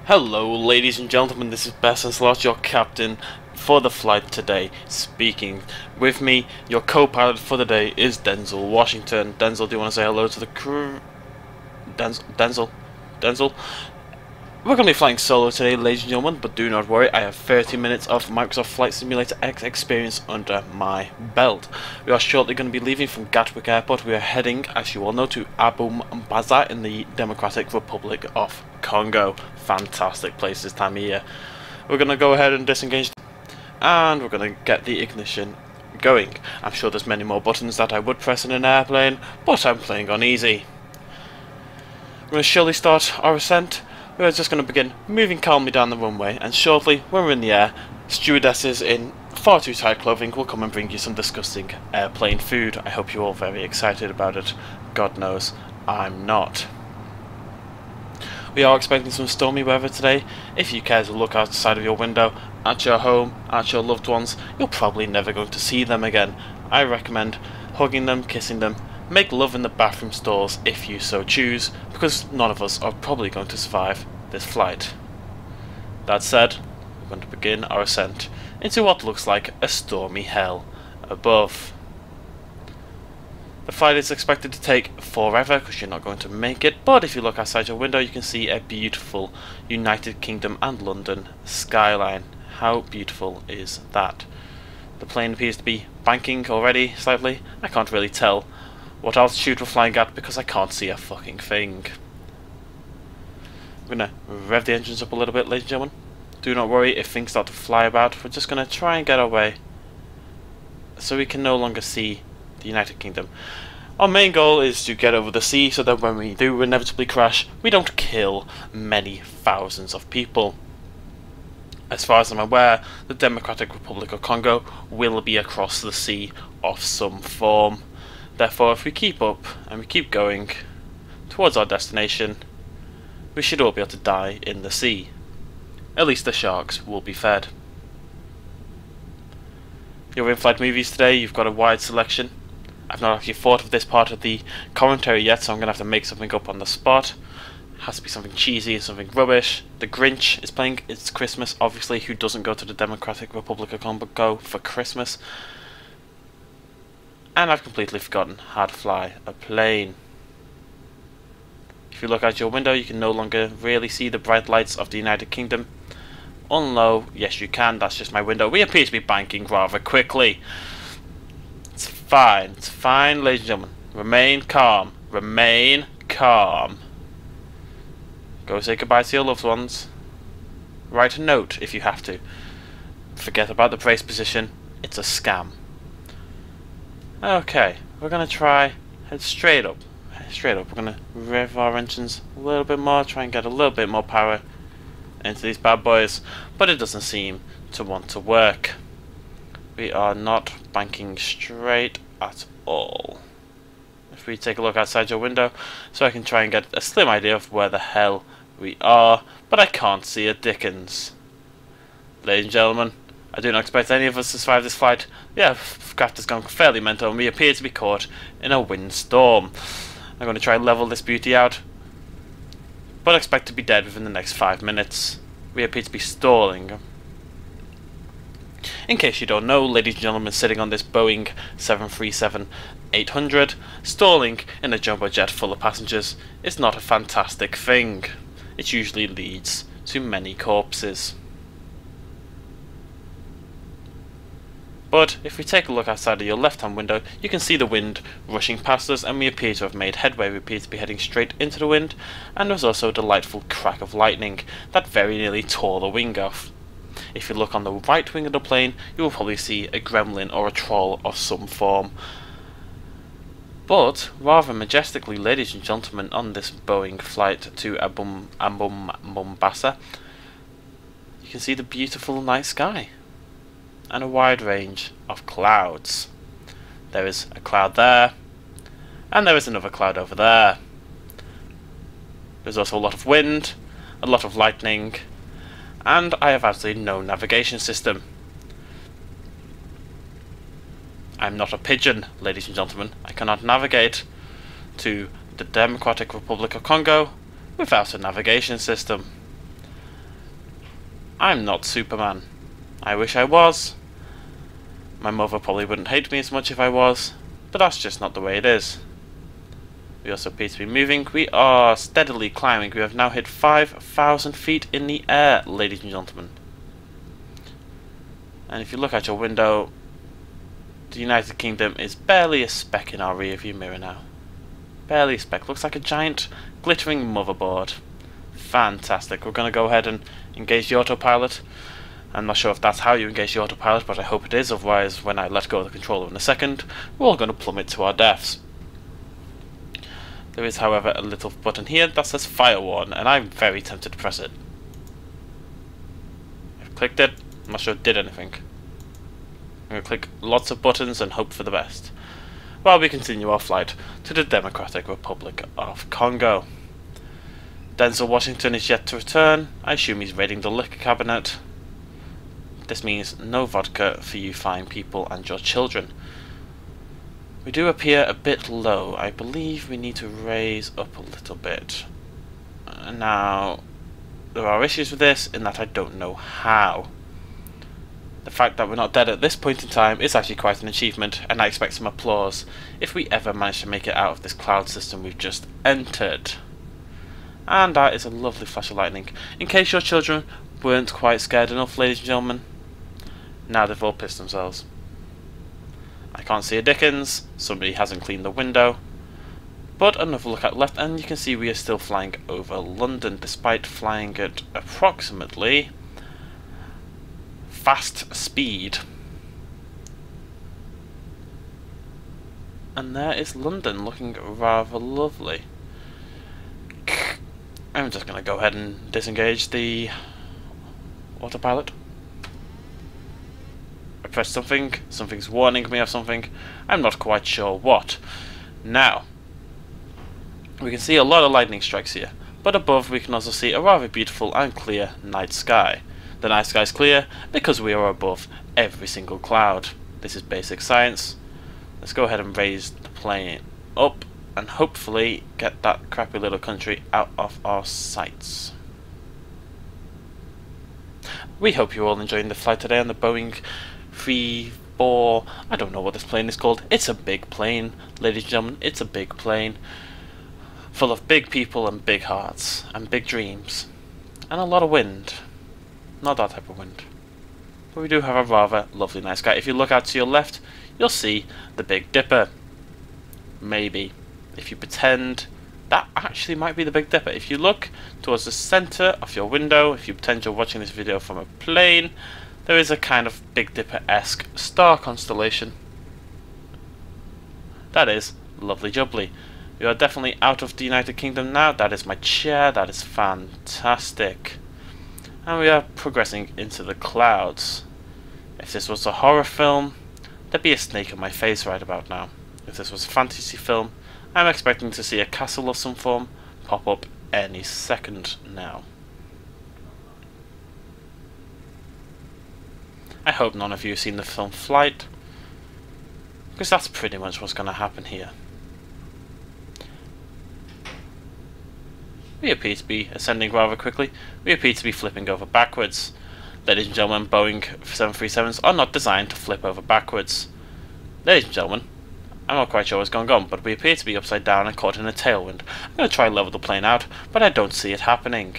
Hello ladies and gentlemen, this is Ascent, your captain for the flight today. Speaking with me, your co-pilot for the day is Denzel Washington. Denzel, do you want to say hello to the crew? Denzel? We're going to be flying solo today, ladies and gentlemen, but do not worry, I have 30 minutes of Microsoft Flight Simulator X experience under my belt. We are shortly going to be leaving from Gatwick Airport. We are heading, as you all know, to Abombaza in the Democratic Republic of Congo. Fantastic place this time of year. We're going to go ahead and disengage, and we're going to get the ignition going. I'm sure there's many more buttons that I would press in an airplane, but I'm playing on easy. We're going to surely start our ascent. We're just going to begin moving calmly down the runway, and shortly, when we're in the air, stewardesses in far too tight clothing will come and bring you some disgusting airplane food. I hope you're all very excited about it. God knows, I'm not. We are expecting some stormy weather today. If you care to look outside of your window, at your home, at your loved ones, you're probably never going to see them again. I recommend hugging them, kissing them, make love in the bathroom stalls if you so choose, because none of us are probably going to survive this flight. That said, we're going to begin our ascent into what looks like a stormy hell above. The flight is expected to take forever because you're not going to make it, but if you look outside your window you can see a beautiful United Kingdom and London skyline. How beautiful is that? The plane appears to be banking already slightly. I can't really tell what altitude we're flying at because I can't see a fucking thing. I'm going to rev the engines up a little bit, ladies and gentlemen. Do not worry if things start to fly about. We're just going to try and get away so we can no longer see the United Kingdom. Our main goal is to get over the sea so that when we do inevitably crash, we don't kill many thousands of people. As far as I'm aware, the Democratic Republic of Congo will be across the sea of some form. Therefore, if we keep up and we keep going towards our destination, we should all be able to die in the sea. At least the sharks will be fed. Your in-flight movies today, you've got a wide selection. I've not actually thought of this part of the commentary yet, so I'm going to have to make something up on the spot. It has to be something cheesy, something rubbish. The Grinch is playing. It's Christmas, obviously. Who doesn't go to the Democratic Republic of Congo for Christmas? And I've completely forgotten how to fly a plane. If you look out your window, you can no longer really see the bright lights of the United Kingdom. Although, yes you can, that's just my window. We appear to be banking rather quickly. It's fine, ladies and gentlemen. Remain calm. Remain calm. Go say goodbye to your loved ones. Write a note if you have to. Forget about the brace position. It's a scam. Okay, we're going to try head straight up. We're going to rev our engines a little bit more, try and get a little bit more power into these bad boys, but it doesn't seem to want to work. We are not banking straight at all. If we take a look outside your window, so I can try and get a slim idea of where the hell we are, but I can't see a dickens. Ladies and gentlemen, I do not expect any of us to survive this flight. The craft has gone fairly mental and we appear to be caught in a windstorm. I'm going to try and level this beauty out, but expect to be dead within the next 5 minutes. We appear to be stalling. In case you don't know, ladies and gentlemen, sitting on this Boeing 737-800, stalling in a jumbo jet full of passengers is not a fantastic thing. It usually leads to many corpses. But if we take a look outside of your left-hand window, you can see the wind rushing past us, and we appear to have made headway. We appear to be heading straight into the wind, and there's also a delightful crack of lightning that very nearly tore the wing off. If you look on the right wing of the plane, you will probably see a gremlin or a troll of some form. But, rather majestically, ladies and gentlemen, on this Boeing flight to Mombasa, you can see the beautiful night sky and a wide range of clouds. There is a cloud there, and there is another cloud over there. There's also a lot of wind, a lot of lightning, and I have absolutely no navigation system. I'm not a pigeon, ladies and gentlemen. I cannot navigate to the Democratic Republic of Congo without a navigation system. I'm not Superman. I wish I was. My mother probably wouldn't hate me as much if I was, but that's just not the way it is. We also appear to be moving. We are steadily climbing. We have now hit 5,000 feet in the air, ladies and gentlemen. And if you look out your window, the United Kingdom is barely a speck in our rearview mirror now. Barely a speck. Looks like a giant glittering motherboard. Fantastic. We're going to go ahead and engage the autopilot. I'm not sure if that's how you engage the autopilot, but I hope it is. Otherwise, when I let go of the controller in a second, we're all going to plummet to our deaths. There is, however, a little button here that says fire warn, and I'm very tempted to press it. I've clicked it. I'm not sure it did anything. I'm going to click lots of buttons and hope for the best, while we continue our flight to the Democratic Republic of Congo. Denzel Washington is yet to return. I assume he's raiding the liquor cabinet. This means no vodka for you fine people and your children. We do appear a bit low. I believe we need to raise up a little bit. Now, there are issues with this in that I don't know how. The fact that we're not dead at this point in time is actually quite an achievement, and I expect some applause if we ever manage to make it out of this cloud system we've just entered. And that is a lovely flash of lightning. In case your children weren't quite scared enough, ladies and gentlemen, now they've all pissed themselves. I can't see a dickens, somebody hasn't cleaned the window, but another look at left and you can see we are still flying over London despite flying at approximately fast speed. And there is London looking rather lovely. I'm just going to go ahead and disengage the autopilot. I pressed something, something's warning me of something, I'm not quite sure what. Now, we can see a lot of lightning strikes here, but above we can also see a rather beautiful and clear night sky. The night sky is clear because we are above every single cloud. This is basic science. Let's go ahead and raise the plane up and hopefully get that crappy little country out of our sights. We hope you're all enjoying the flight today on the Boeing 34... I don't know what this plane is called. It's a big plane, ladies and gentlemen. It's a big plane. Full of big people and big hearts and big dreams. And a lot of wind. Not that type of wind. But we do have a rather lovely night sky. If you look out to your left, you'll see the Big Dipper. Maybe. If you pretend, that actually might be the Big Dipper. If you look towards the center of your window, if you pretend you're watching this video from a plane, there is a kind of Big Dipper-esque star constellation. That is lovely jubbly. We are definitely out of the United Kingdom now. That is my chair. That is fantastic. And we are progressing into the clouds. If this was a horror film, there'd be a snake on my face right about now. If this was a fantasy film, I'm expecting to see a castle of some form pop up any second now. I hope none of you have seen the film Flight, because that's pretty much what's going to happen here. We appear to be ascending rather quickly. We appear to be flipping over backwards. Ladies and gentlemen, Boeing 737s are not designed to flip over backwards. Ladies and gentlemen, I'm not quite sure what's going on, but we appear to be upside down and caught in a tailwind. I'm going to try and level the plane out, but I don't see it happening.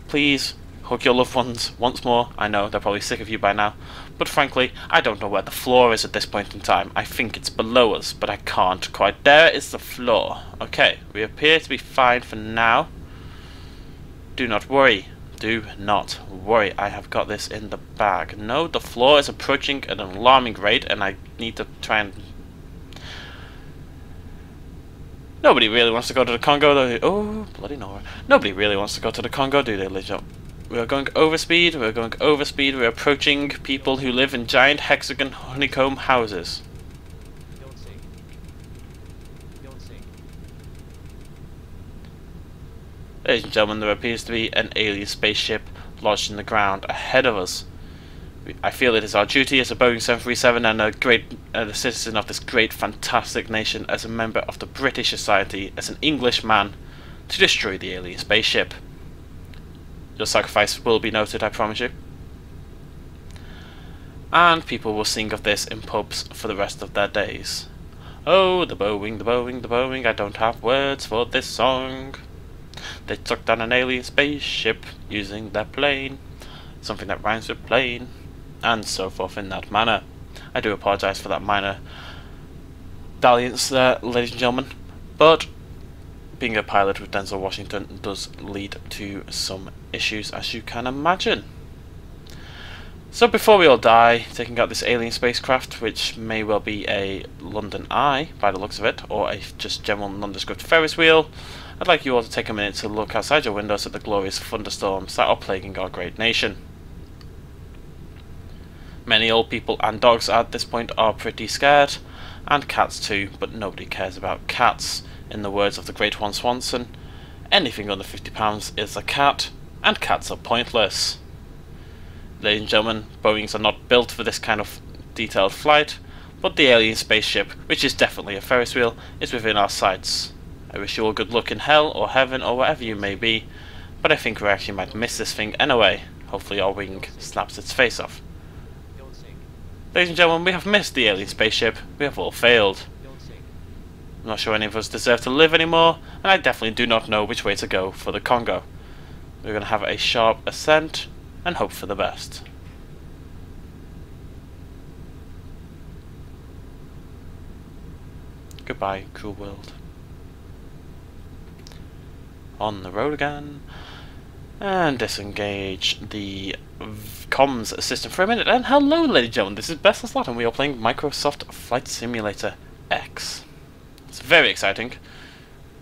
Please, hug your loved ones once more. I know, they're probably sick of you by now, but frankly, I don't know where the floor is at this point in time. I think it's below us, but I can't quite. There is the floor. Okay, we appear to be fine for now. Do not worry. Do not worry. I have got this in the bag. No, the floor is approaching at an alarming rate, and I need to try and... Nobody really wants to go to the Congo, though. Oh, bloody no. Nobody really wants to go to the Congo, do they, legit? We are going over speed. We are going over speed. We are approaching people who live in giant hexagon honeycomb houses. Ladies and gentlemen, there appears to be an alien spaceship lodged in the ground ahead of us. I feel it is our duty as a Boeing 737 and a citizen of this great, fantastic nation, as a member of the British Society, as an English man, to destroy the alien spaceship. Your sacrifice will be noted, I promise you. And people will sing of this in pubs for the rest of their days. Oh, the Boeing, the Boeing, the Boeing, I don't have words for this song. They took down an alien spaceship using their plane. Something that rhymes with plane. And so forth in that manner. I do apologise for that minor dalliance there, ladies and gentlemen. But being a pilot with Denzel Washington does lead to some issues, as you can imagine. So before we all die, taking out this alien spacecraft, which may well be a London Eye by the looks of it, or a just general nondescript Ferris wheel, I'd like you all to take a minute to look outside your windows at the glorious thunderstorms that are plaguing our great nation. Many old people and dogs at this point are pretty scared, and cats too, but nobody cares about cats. In the words of the great Juan Swanson, anything under £50 is a cat, and cats are pointless. Ladies and gentlemen, Boeings are not built for this kind of detailed flight, but the alien spaceship, which is definitely a Ferris wheel, is within our sights. I wish you all good luck in hell or heaven or wherever you may be, but I think we actually might miss this thing anyway. Hopefully our wing snaps its face off. Ladies and gentlemen, we have missed the alien spaceship. We have all failed. I'm not sure any of us deserve to live anymore, and I definitely do not know which way to go for the Congo. We're going to have a sharp ascent and hope for the best. Goodbye, cruel world. On the road again. And disengage the comms system for a minute. And hello, ladies and gentlemen, this is Best Slot, and we are playing Microsoft Flight Simulator X. It's very exciting.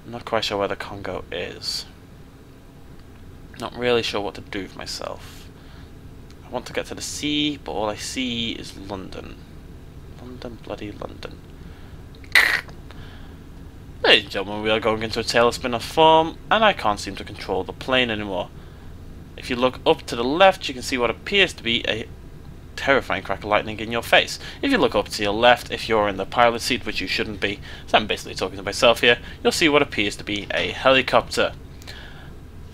I'm not quite sure where the Congo is. Not really sure what to do with myself. I want to get to the sea, but all I see is London. London, bloody London. Ladies and gentlemen, we are going into a tailspin of form, and I can't seem to control the plane anymore. If you look up to the left, you can see what appears to be a terrifying crack of lightning in your face. If you look up to your left, if you're in the pilot seat, which you shouldn't be, so I'm basically talking to myself here, you'll see what appears to be a helicopter.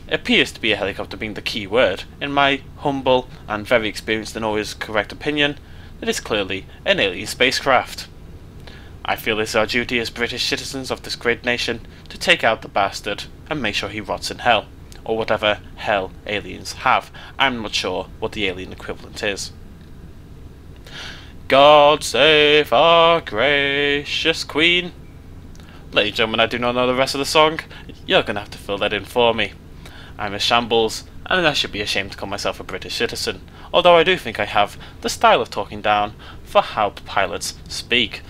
It appears to be a helicopter being the key word. In my humble and very experienced and always correct opinion, it is clearly an alien spacecraft. I feel it's our duty as British citizens of this great nation to take out the bastard and make sure he rots in hell, or whatever hell aliens have. I'm not sure what the alien equivalent is. God save our gracious Queen. Ladies and gentlemen, I do not know the rest of the song. You're going to have to fill that in for me. I'm a shambles, and I should be ashamed to call myself a British citizen, although I do think I have the style of talking down for how pilots speak.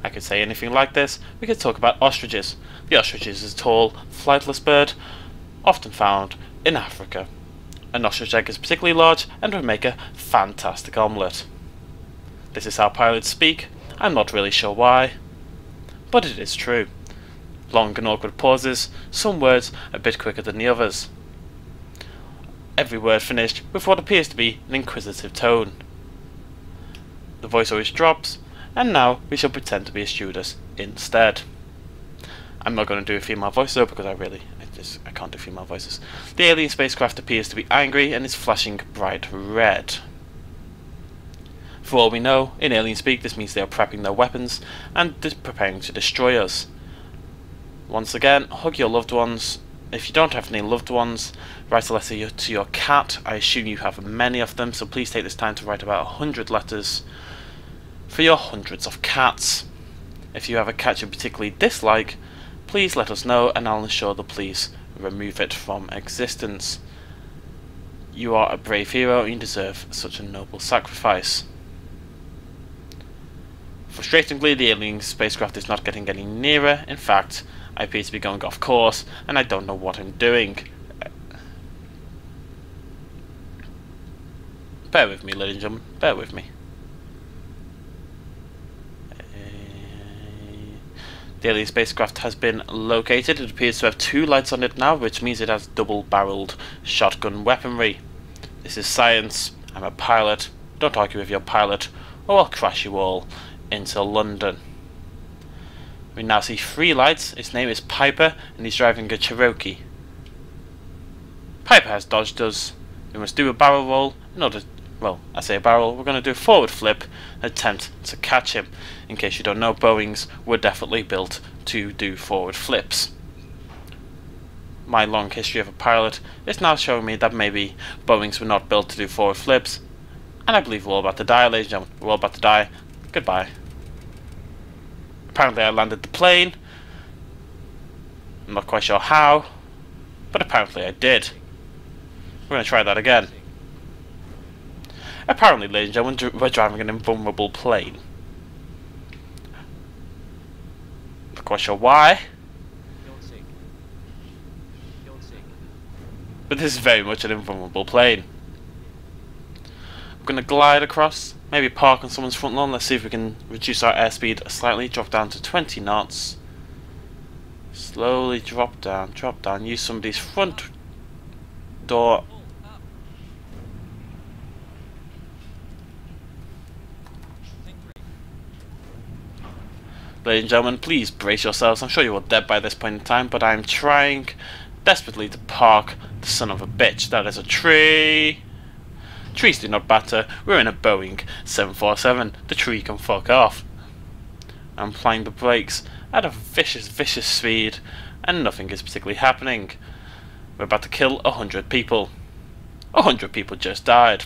I could say anything like this. We could talk about ostriches. The ostrich is a tall, flightless bird, often found in Africa. An ostrich egg is particularly large and would make a fantastic omelette. This is how pilots speak. I'm not really sure why, but it is true. Long and awkward pauses, some words a bit quicker than the others. Every word finished with what appears to be an inquisitive tone. The voice always drops, and now we shall pretend to be a stewardess instead. I'm not going to do a female voice though, because I can't do female voices. The alien spacecraft appears to be angry and is flashing bright red. For all we know, in alien speak, this means they are prepping their weapons and preparing to destroy us. Once again, hug your loved ones. If you don't have any loved ones, write a letter to your cat. I assume you have many of them, so please take this time to write about 100 letters for your hundreds of cats. If you have a cat you particularly dislike, please let us know and I'll ensure the police remove it from existence. You are a brave hero and you deserve such a noble sacrifice. Frustratingly, the alien spacecraft is not getting any nearer. In fact, I appear to be going off course, and I don't know what I'm doing. Bear with me, ladies and gentlemen. Bear with me. The alien spacecraft has been located. It appears to have 2 lights on it now, which means it has double-barreled shotgun weaponry. This is science. I'm a pilot. Don't argue with your pilot, or I'll crash you all into London. We now see 3 lights. His name is Piper, and he's driving a Cherokee. Piper has dodged us. We must do a barrel roll in order... Well, I say a barrel. We're going to do a forward flip and attempt to catch him. In case you don't know, Boeings were definitely built to do forward flips. My long history of a pilot is now showing me that maybe Boeings were not built to do forward flips. And I believe we're all about to die, ladies and gentlemen. We're all about to die. Goodbye. Apparently I landed the plane. I'm not quite sure how, but apparently I did. We're going to try that again. Apparently, ladies and gentlemen, we're driving an invulnerable plane. Not quite sure why. But this is very much an invulnerable plane. I'm going to glide across, maybe park on someone's front lawn. Let's see if we can reduce our airspeed slightly, drop down to 20 knots. Slowly drop down, use somebody's front door. Ladies and gentlemen, please brace yourselves. I'm sure you're all dead by this point in time, but I'm trying desperately to park the son of a bitch. That is a tree. Trees do not matter. We're in a Boeing 747. The tree can fuck off. I'm applying the brakes at a vicious speed, and nothing is particularly happening. We're about to kill 100 people. 100 people just died.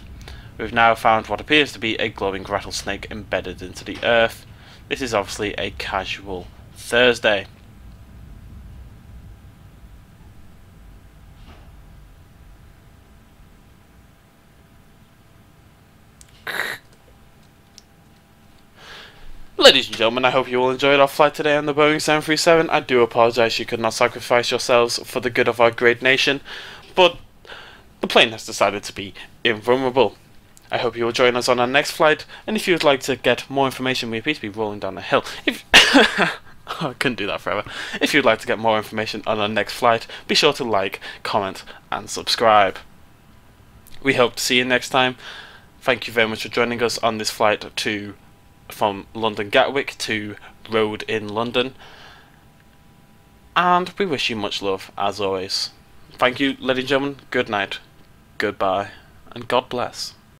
We've now found what appears to be a glowing rattlesnake embedded into the earth. This is obviously a casual Thursday. Ladies and gentlemen, I hope you all enjoyed our flight today on the Boeing 737. I do apologise you could not sacrifice yourselves for the good of our great nation, but the plane has decided to be invulnerable. I hope you will join us on our next flight, and if you would like to get more information, we appear to be rolling down a hill. I couldn't do that forever. If you'd like to get more information on our next flight, be sure to like, comment, and subscribe. We hope to see you next time. Thank you very much for joining us on this flight from London Gatwick to Road in London. And we wish you much love, as always. Thank you, ladies and gentlemen. Good night, goodbye, and God bless.